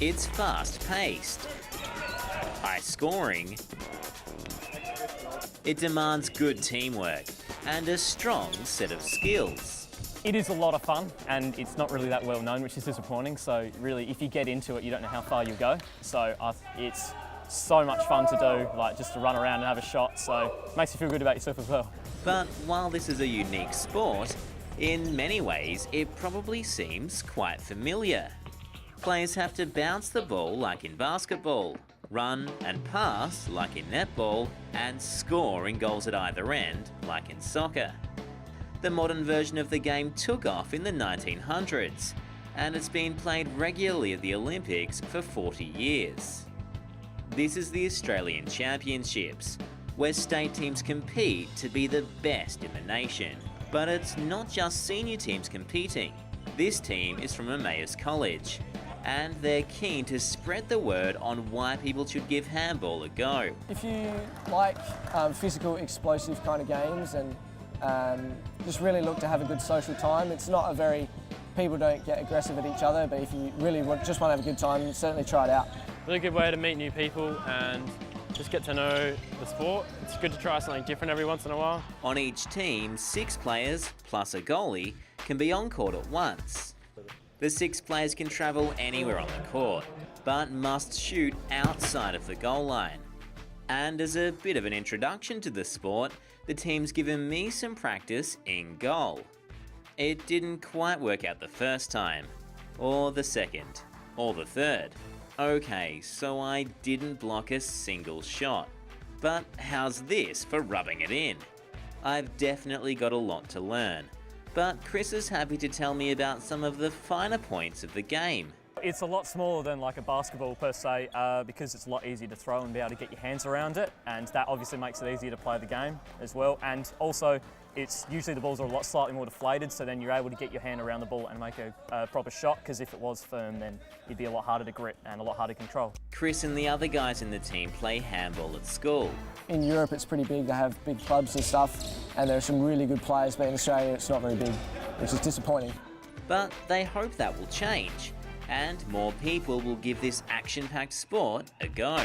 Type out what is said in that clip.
It's fast-paced, high-scoring, it demands good teamwork and a strong set of skills. It is a lot of fun and it's not really that well known, which is disappointing. So really, if you get into it, you don't know how far you'll go. So it's so much fun to do, like just to run around and have a shot. So it makes you feel good about yourself as well. But while this is a unique sport, in many ways it probably seems quite familiar. Players have to bounce the ball like in basketball, run and pass like in netball, and score in goals at either end like in soccer. The modern version of the game took off in the 1900s, and it's been played regularly at the Olympics for 40 years. This is the Australian Championships, where state teams compete to be the best in the nation. But it's not just senior teams competing. This team is from Emmaus College, and they're keen to spread the word on why people should give handball a go. If you like physical, explosive kind of games and just really look to have a good social time, it's not a very, people don't get aggressive at each other, but if you really just want to have a good time, certainly try it out. Really good way to meet new people and just get to know the sport. It's good to try something different every once in a while. On each team, 6 players plus a goalie can be on court at once. The 6 players can travel anywhere on the court, but must shoot outside of the goal line. And as a bit of an introduction to the sport, the team's given me some practice in goal. It didn't quite work out the first time, or the second, or the third. Okay, so I didn't block a single shot. But how's this for rubbing it in? I've definitely got a lot to learn, but Chris is happy to tell me about some of the finer points of the game. It's a lot smaller than like a basketball per se, because it's a lot easier to throw and be able to get your hands around it, and that obviously makes it easier to play the game as well. And also, it's usually the balls are a lot slightly more deflated, so then you're able to get your hand around the ball and make a proper shot, because if it was firm, then it'd be a lot harder to grip and a lot harder to control. Chris and the other guys in the team play handball at school. In Europe it's pretty big, they have big clubs and stuff, and there are some really good players, but in Australia it's not very big, which is disappointing. But they hope that will change, and more people will give this action-packed sport a go.